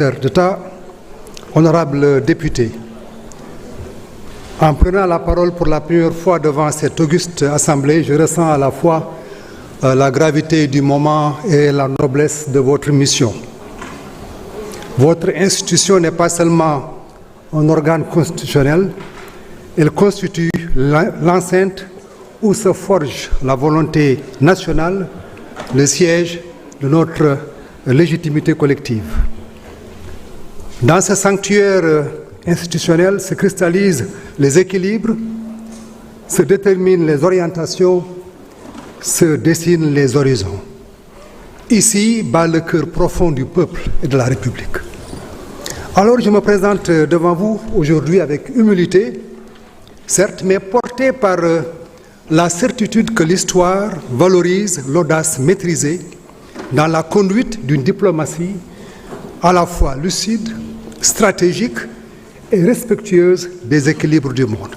d'État, honorables députés, en prenant la parole pour la première fois devant cette auguste assemblée, je ressens à la fois la gravité du moment et la noblesse de votre mission. Votre institution n'est pas seulement un organe constitutionnel, elle constitue l'enceinte où se forge la volonté nationale, le siège de notre légitimité collective. Dans ce sanctuaire institutionnel se cristallisent les équilibres, se déterminent les orientations, se dessinent les horizons. Ici bat le cœur profond du peuple et de la République. Alors je me présente devant vous aujourd'hui avec humilité, certes, mais porté par la certitude que l'histoire valorise l'audace maîtrisée dans la conduite d'une diplomatie à la fois lucide, stratégique et respectueuse des équilibres du monde.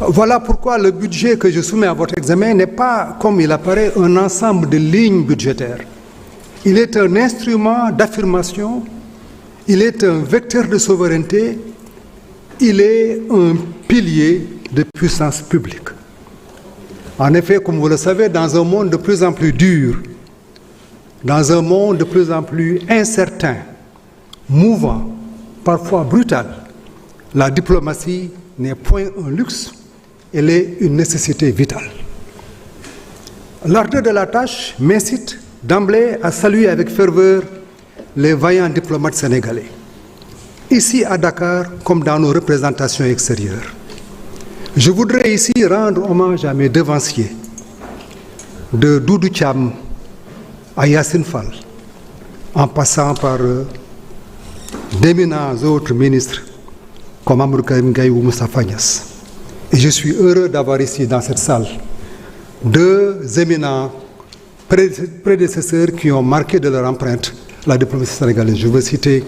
Voilà pourquoi le budget que je soumets à votre examen n'est pas, comme il apparaît, un ensemble de lignes budgétaires. Il est un instrument d'affirmation, il est un vecteur de souveraineté, il est un pilier de puissance publique. En effet, comme vous le savez, dans un monde de plus en plus dur, dans un monde de plus en plus incertain, mouvant, parfois brutal, la diplomatie n'est point un luxe, elle est une nécessité vitale. L'ardeur de la tâche m'incite d'emblée à saluer avec ferveur les vaillants diplomates sénégalais, ici à Dakar comme dans nos représentations extérieures. Je voudrais ici rendre hommage à mes devanciers, de Doudou Thiam à Yassine Fall, en passant par d'éminents autres ministres comme Amadou Karim Gaye ou Moustapha Niasse. Et je suis heureux d'avoir ici dans cette salle deux éminents prédécesseurs qui ont marqué de leur empreinte la diplomatie sénégalaise. Je veux citer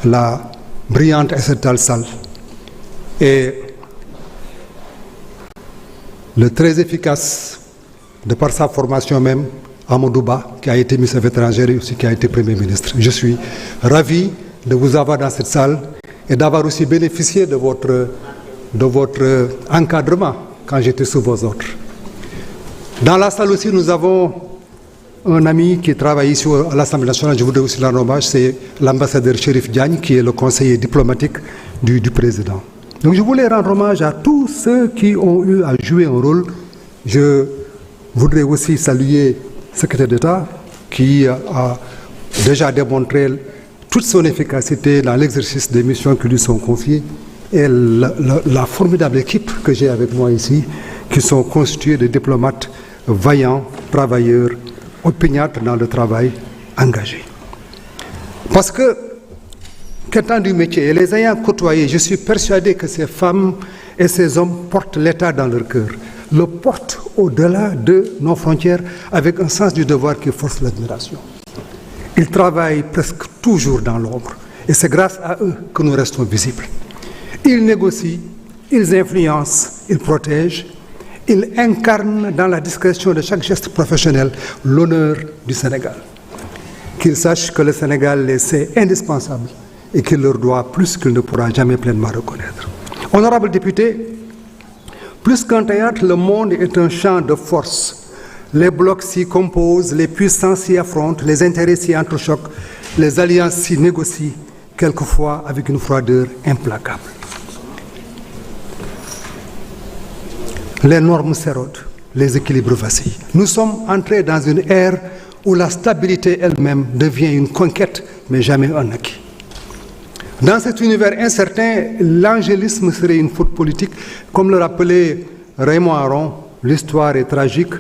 la brillante Aïssata Tall Sall et le très efficace, de par sa formation même, Amadou Ba, qui a été ministre des Affaires étrangères et aussi qui a été Premier ministre. Je suis ravi de vous avoir dans cette salle et d'avoir aussi bénéficié de votre encadrement quand j'étais sous vos ordres. Dans la salle aussi, nous avons un ami qui travaille ici à l'Assemblée nationale, je voudrais aussi rendre hommage, c'est l'ambassadeur Chérif Diagne, qui est le conseiller diplomatique du président. Donc je voulais rendre hommage à tous ceux qui ont eu à jouer un rôle. Je voudrais aussi saluer le secrétaire d'État qui a déjà démontré toute son efficacité dans l'exercice des missions qui lui sont confiées et la formidable équipe que j'ai avec moi ici, qui sont constituées de diplomates vaillants, travailleurs, opiniâtres dans le travail, engagés. Parce que, qu'étant du métier et les ayant côtoyés, je suis persuadé que ces femmes et ces hommes portent l'État dans leur cœur, le portent au-delà de nos frontières avec un sens du devoir qui force l'admiration. Ils travaillent presque toujours dans l'ombre et c'est grâce à eux que nous restons visibles. Ils négocient, ils influencent, ils protègent, ils incarnent dans la discrétion de chaque geste professionnel l'honneur du Sénégal. Qu'ils sachent que le Sénégal les sait indispensables et qu'il leur doit plus qu'il ne pourra jamais pleinement reconnaître. Honorables députés, plus qu'un théâtre, le monde est un champ de force. Les blocs s'y composent, les puissances s'y affrontent, les intérêts s'y entrechoquent, les alliances s'y négocient, quelquefois avec une froideur implacable. Les normes s'érodent, les équilibres vacillent. Nous sommes entrés dans une ère où la stabilité elle-même devient une conquête, mais jamais un acquis. Dans cet univers incertain, l'angélisme serait une faute politique. Comme le rappelait Raymond Aron, l'histoire est tragique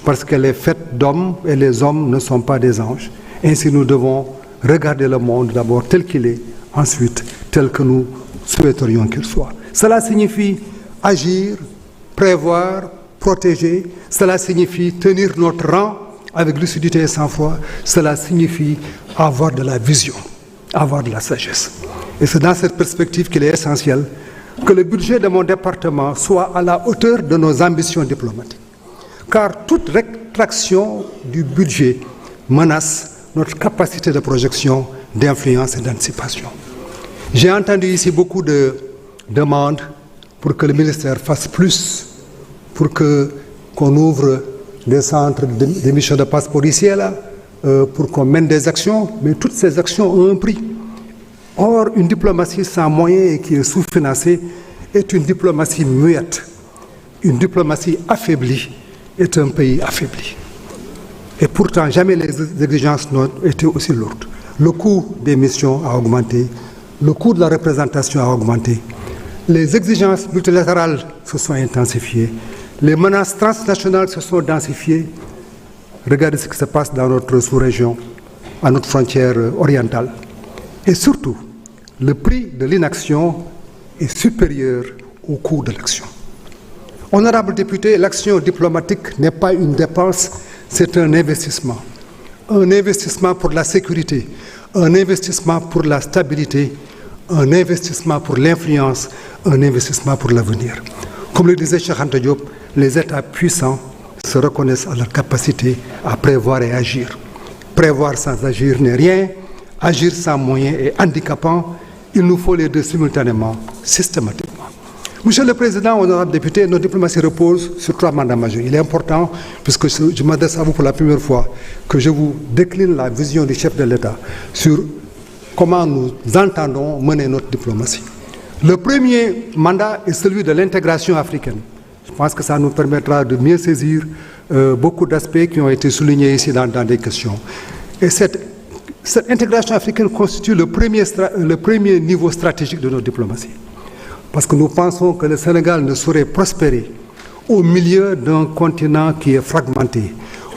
parce qu'elle est faite d'hommes et les hommes ne sont pas des anges. Ainsi, nous devons regarder le monde d'abord tel qu'il est, ensuite tel que nous souhaiterions qu'il soit. Cela signifie agir, prévoir, protéger. Cela signifie tenir notre rang avec lucidité et sang-froid. Cela signifie avoir de la vision, avoir de la sagesse. Et c'est dans cette perspective qu'il est essentiel que le budget de mon département soit à la hauteur de nos ambitions diplomatiques. Car toute rétraction du budget menace notre capacité de projection d'influence et d'anticipation. J'ai entendu ici beaucoup de demandes pour que le ministère fasse plus, pour qu'on ouvre des centres d'émission de passeport ici et là, pour qu'on mène des actions, mais toutes ces actions ont un prix. Or, une diplomatie sans moyens et qui est sous-financée est une diplomatie muette. Une diplomatie affaiblie est un pays affaibli. Et pourtant, jamais les exigences n'ont été aussi lourdes. Le coût des missions a augmenté, le coût de la représentation a augmenté, les exigences multilatérales se sont intensifiées, les menaces transnationales se sont densifiées. Regardez ce qui se passe dans notre sous-région, à notre frontière orientale. Et surtout, le prix de l'inaction est supérieur au coût de l'action. Honorables députés, l'action diplomatique n'est pas une dépense, c'est un investissement. Un investissement pour la sécurité, un investissement pour la stabilité, un investissement pour l'influence, un investissement pour l'avenir. Comme le disait Cheikh Anta Diop, les États puissants se reconnaissent à leur capacité à prévoir et agir. Prévoir sans agir n'est rien, agir sans moyens est handicapant. Il nous faut les deux simultanément, systématiquement. Monsieur le Président, honorables députés, notre diplomatie repose sur 3 mandats majeurs. Il est important, puisque je m'adresse à vous pour la première fois, que je vous décline la vision du chef de l'État sur comment nous entendons mener notre diplomatie. Le premier mandat est celui de l'intégration africaine. Je pense que ça nous permettra de mieux saisir beaucoup d'aspects qui ont été soulignés ici dans des questions. Et cette intégration africaine constitue le premier niveau stratégique de notre diplomatie. Parce que nous pensons que le Sénégal ne saurait prospérer au milieu d'un continent qui est fragmenté,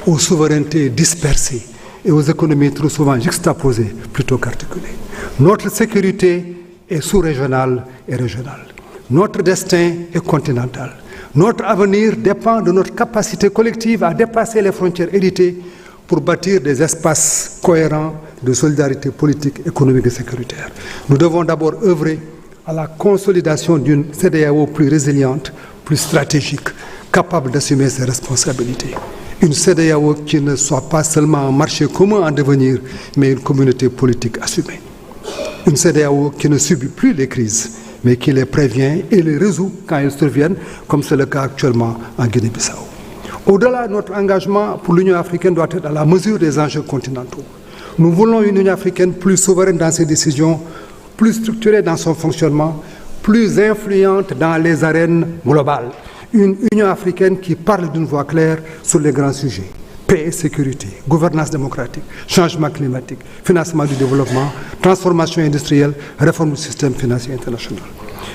aux souverainetés dispersées et aux économies trop souvent juxtaposées plutôt qu'articulées. Notre sécurité est sous-régionale et régionale. Notre destin est continental. Notre avenir dépend de notre capacité collective à dépasser les frontières héritées pour bâtir des espaces cohérents de solidarité politique, économique et sécuritaire. Nous devons d'abord œuvrer à la consolidation d'une CEDEAO plus résiliente, plus stratégique, capable d'assumer ses responsabilités. Une CEDEAO qui ne soit pas seulement un marché commun en devenir, mais une communauté politique assumée. Une CEDEAO qui ne subit plus les crises, mais qui les prévient et les résout quand elles surviennent, comme c'est le cas actuellement en Guinée-Bissau. Au-delà, notre engagement pour l'Union africaine doit être à la mesure des enjeux continentaux. Nous voulons une Union africaine plus souveraine dans ses décisions, plus structurée dans son fonctionnement, plus influente dans les arènes globales. Une Union africaine qui parle d'une voix claire sur les grands sujets. Paix et sécurité, gouvernance démocratique, changement climatique, financement du développement, transformation industrielle, réforme du système financier international.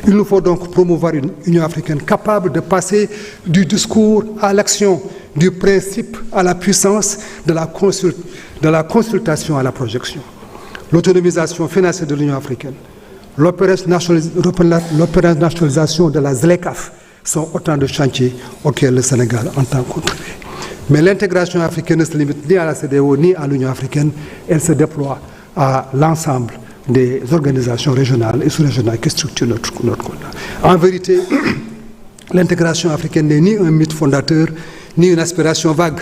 Il nous faut donc promouvoir une Union africaine capable de passer du discours à l'action, du principe à la puissance, de la consultation à la projection. L'autonomisation financière de l'Union africaine, l'opérationnalisation de la ZLECAf sont autant de chantiers auxquels le Sénégal entend contribuer. Mais l'intégration africaine ne se limite ni à la CEDEAO ni à l'Union africaine, elle se déploie à l'ensemble des organisations régionales et sous-régionales qui structurent notre continent. En vérité, l'intégration africaine n'est ni un mythe fondateur, ni une aspiration vague,